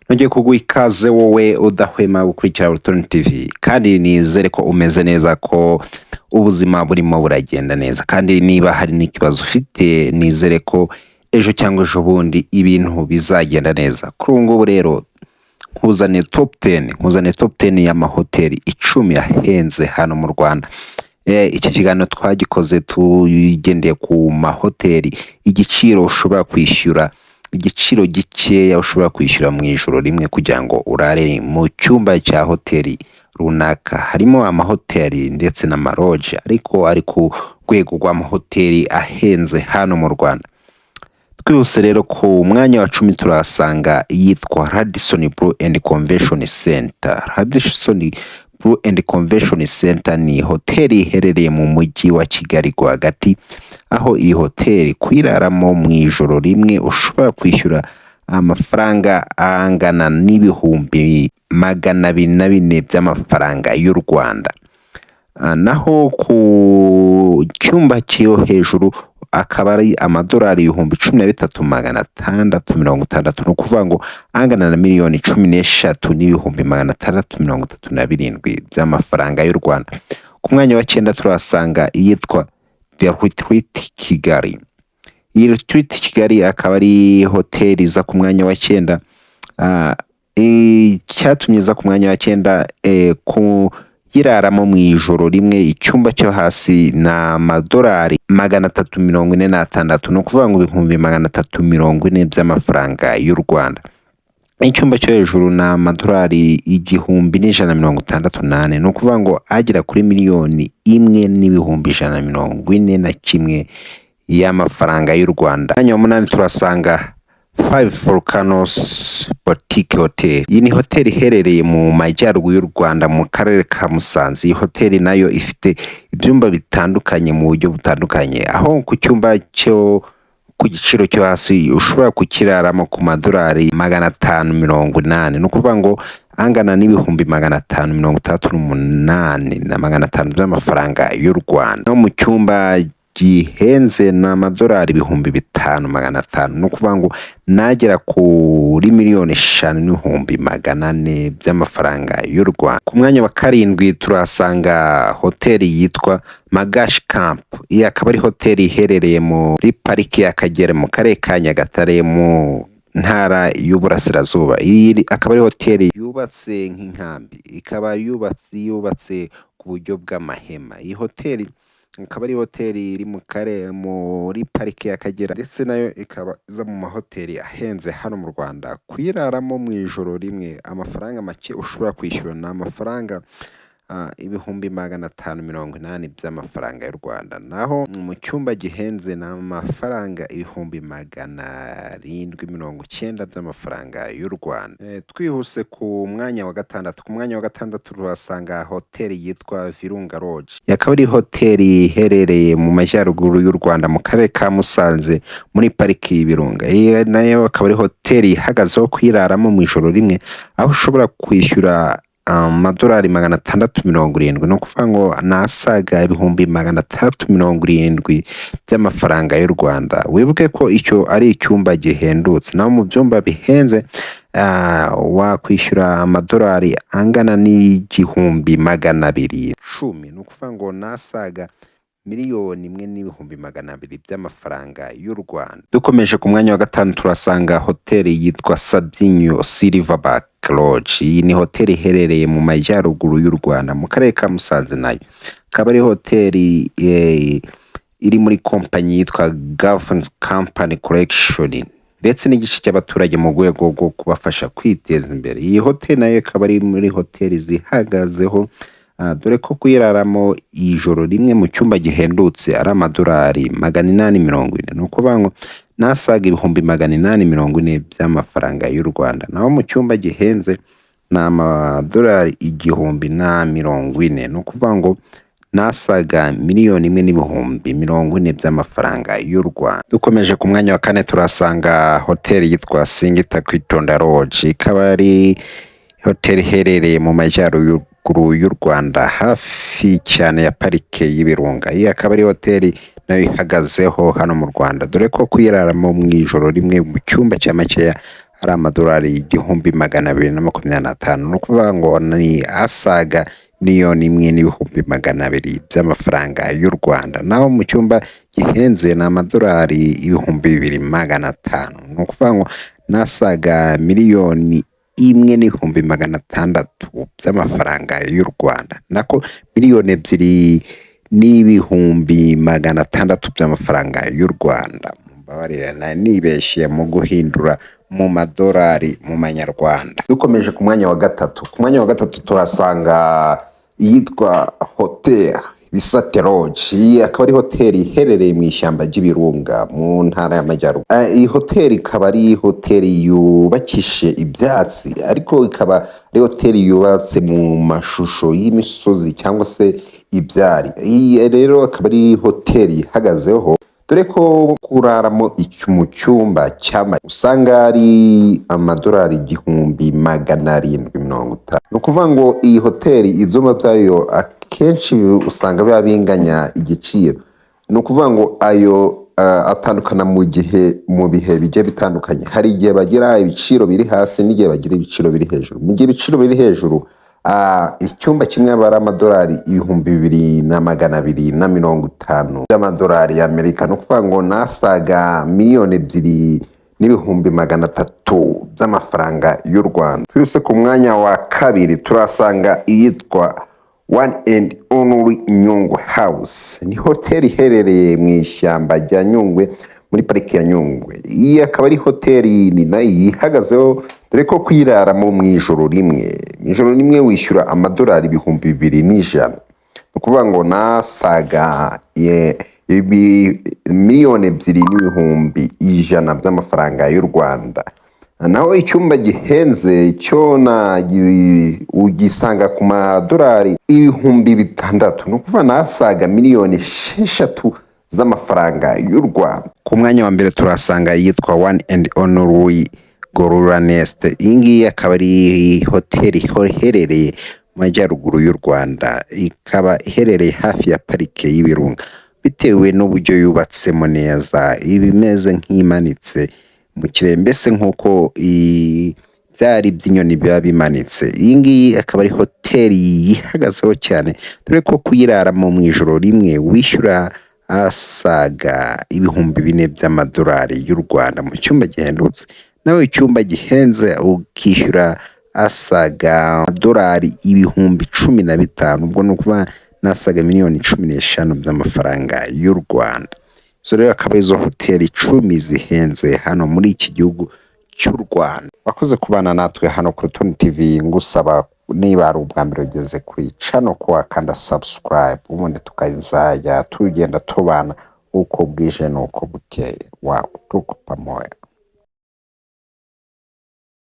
Nongeye kuguha ikaze wowe udahwema gukurikira Rwanda TV kandi nizere ko umeze neza, ko ubuzima burimo buragenda neza, kandi niba hari n'ikibazo ufite nizere ko ejo cyangwa ejo bundi ibintu bizagenda neza. Kuri ubu ngubu rero nkuzaniye top 10 y'amahoteli 10 ahenze hano mu Rwanda. Iki kiganiro twagikoze tugendeye ku mahoteli, igiciro ushobora kwishyura, igiciro gikeya ushobora kwishyura mu ijoro rimwe kugira ngo urare mu cyumba cya hoteli runaka. Harimo amahoteli ndetse n'amaroje, ariko ari ku rwego rw'amahoteli ahenze hano mu Rwanda. Twihuse rero ku mwanya wa 10 turasanga yitwa Radisson Blu and Convention Center. Radisson Blu and Convention Center ni hoteli iherereye mu mujyi wa Kigali rwagati, aho iyi hoteli kwiraramo mu ijoro rimwe ushobora kwishyura amafaranga angana n'ibihumbi 240 by'amafaranga y'u Rwanda. Naho ku cyumba cyo hejuru akaba ari amadolari 13,660, no kuvuga ngo angana na miliyoni 13,637 by'amafaranga y'u Rwanda. Ku mwanya wa 9 turasanga iyitwa The Retreat Kigali. Iyi Retreat Kigali akaba ari hoteli iza ku mwanya wa 9. Icyatumye iza ku mwanya wa 9 ku yiraramo mu ijoro rimwe, icyumba cyo hasi na amadolari 346, no kuvuga ngo ibihumbi 340 by'amafaranga y'u Rwanda. Icyumba cyo hejuru na amadolari 1,168, no kuvuga ngo agera kuri miliyoni 1,141 y'amafaranga y'u Rwanda. Mwanya wa 8 turasanga 5 Volcanoes Boutique Hotel. Iyi ni hoteli iherereye mu majyaruguru y'u Rwanda mu karere ka Musanze. Iyi hoteli nayo ifite ibyumba bitandukanye mu buryo butandukanye, aho ku cyumba cyo ku giciro cyo hasi ushobora kukiraramo ku madolari 580, no kuvuga ngo angana n'ibihumbi 538,500 by'amafaranga y'u Rwanda. No mu cyumba gihenze na amadolari 5,500, no kuvuga ngo nagera kuri miliyoni 5,400 by'amafaranga y'u Rwanda. Ku mwanya wa 7 turasanga hoteli yitwa Magashi Camp. Iyi akaba ari hoteli iherereye muri pariki y'Akagera mu karere ka Nyagatare mu ntara y'Uburasirazuba. Iyi akaba ari hoteli yubatse nk'inkambi, ikaba yubatse ku buryo bw'amahema. Iyi hoteli ikaba ari hoteli iri mu karere muri pariki y'Akagera, ndetse nayo ikaba iza mu mahoteli ahenze hano mu Rwanda. Kuyiraramo mu ijoro rimwe amafaranga make ushobora kwishyura ni amafaranga ibihumbi 580 by'amafaranga y'u Rwanda. Naho mu cyumba gihenze ni amafaranga ibihumbi 790 by'amafaranga y'u Rwanda. Twihuse ku mwanya wa 6. Ku mwanya wa 6 turasanga hoteli yitwa Virunga Lodge. Yakaba ari hoteli iherereye mu majyaruguru y'u Rwanda mu karere ka Musanze muri pariki y'Ibirunga. Iyi nayo akaba ari hoteli ihagazeho kwiraramo mu ijoro rimwe, aho ushobora kwishyura amadolari 670, no kuvuga ngo nasaga ibihumbi 670 by'amafaranga y'u Rwanda. Wibuke ko icyo ari icyumba gihendutse, naho mu byumba bihenze wakwishyura amadolari angana n'igihumbi 210, no kuvuga ngo nasaga miliyoni 1,200,000 by'amafaranga y'u Rwanda. Dukomeje ku mwanya wa 5 turasanga hoteli yitwa Sabyinyo Silverback Lodge. Iyi ni hoteli iherereye mu majyaruguru y'u Rwanda mu karere ka Musanze, nayo akaba ari hoteli iri muri kompanyi yitwa Governance Company Collection, ndetse n'igice cy'abaturage mu rwego rwo kubafasha kwiteza imbere. Iyi hoteli nayo ikaba ari muri hoteli zihagazeho, dore ko kuyiraramo ijoro rimwe mu cyumba gihendutse ari amadolari 840, no kuvuga ngo nasaga ibihumbi 840 by'amafaranga y'u Rwanda. Naho mu cyumba gihenze ni amadolari 1,040, no kuvuga ngo nasaga miliyoni 1,040,000 by'amafaranga y'u Rwanda. Dukomeje ku mwanya wa 4 turasanga hoteli yitwa Singita Kwitonda Lodge. Ikaba ari hoteli iherereye mu majyaruguru majyaruguru y'u Rwanda hafi cyane ya parike y'Ibirunga. Iyi akaba ari hoteli nayo ihagazeho hano mu Rwanda, dore ko kuyiraramo mu ijoro rimwe mu cyumba cya makeya ari amadolari 1225. Ni ukuvuga ngo ni asaga miliyoni imwe n'ibihumbi 200 by'amafaranga y'u Rwanda, naho mu cyumba gihenze ni amadolari 2500. ni ukuvuga ngo nasaga miliyoni imwe n'ibihumbi 600 by'amafaranga y'u Rwanda, nako miliyoni 2 n'ibihumbi 600 by'amafaranga y'u Rwanda. Mbabarira nibeshye mu guhindura mu madolari mu manyarwanda. Dukomeje ku mwanya wa gatatu, turasanga iyitwa hotel Bisate Lodge. Iyi akaba ari hoteli iherereye mu ishyamba ry'Ibirunga mu ntara y'Amajyaruguru. Iyi hoteli ikaba ari hoteli yubakishije ibyatsi, ariko ikaba ari hoteli yubatse mu mashusho y'imisozi cyangwa se ibyari. Iyi rero akaba ari hoteli ihagazeho, dore ko kuraramo mu cyumba usanga ari amadolari 1750. ni ukuvuga ngo iyi hoteli ibyumba byayo akenshi usanga biba binganya igiciro. ni ukuvuga ngo ayo atandukana mu bihe bigiye bitandukanye. Hari igihe bagira ibiciro biri hasi n'igihe bagira ibiciro biri hejuru. Mu gihe ibiciro biri hejuru, icyumba kimwe aba ari amadolari 2250 by'amadolari y'Amerika. ni ukuvuga ngo nasaga miliyoni 2 n'ibihumbi 300 by'amafaranga y'u Rwanda. Twese ku mwanya wa kabiri turasanga iyitwa One and Only Nyungwe House. Ni hoteli iherereye mu ishyamba rya Nyungwe muri pariki ya Nyungwe. Iyi akaba ari hoteli nayo ihagazeho, dore ko kuyiraramo mu ijoro rimwe wishyura amadolari 2100. ni ukuvuga ngo nasaga miliyoni 2 n'ibihumbi 100 by'amafaranga y'u Rwanda. Naho icyumba gihenze cyo ugisanga ku madolari 6,000. ni ukuvuga nasaga miliyoni 6 z'amafaranga y'u Rwanda. Ku mwanya wa mbere turasanga yitwa One and Only Gorilla Nest. Iyi ngiyi akaba ari hoteli iherereye mu majyaruguru y'u Rwanda, ikaba iherereye hafi ya parike y'Ibirunga. Bitewe n'uburyo yubatsemo neza, ibimeze nk'imanitse mu kirere, mbese nk'uko byari by'inyoni biba bimanitse. Iyi ngiyi akaba ari hoteli yihagazeho cyane, dore ko kuyiraramo mu ijoro rimwe wishyura asaga ibihumbi 4 by'amadolari y'u Rwanda mu cyumba gihendutse. Nawe icyumba gihenze ukishyura asaga amadolari 15,000. ubwo ni ukuvuga nasaga miliyoni 15 by'amafaranga y'u Rwanda. Izo rero akaba izo hoteli 10 zihenze hano muri iki gihugu cy'u Rwanda. Wakoze kubana natwe hano kuri Tony TV. ngusaba niba ari ubwa mbere ugeze kuri channel ko wakanda subscribe, ubundi tukazajya tugenda tubana uko bwije n'uko bukeye. Wow, tuko pamoja.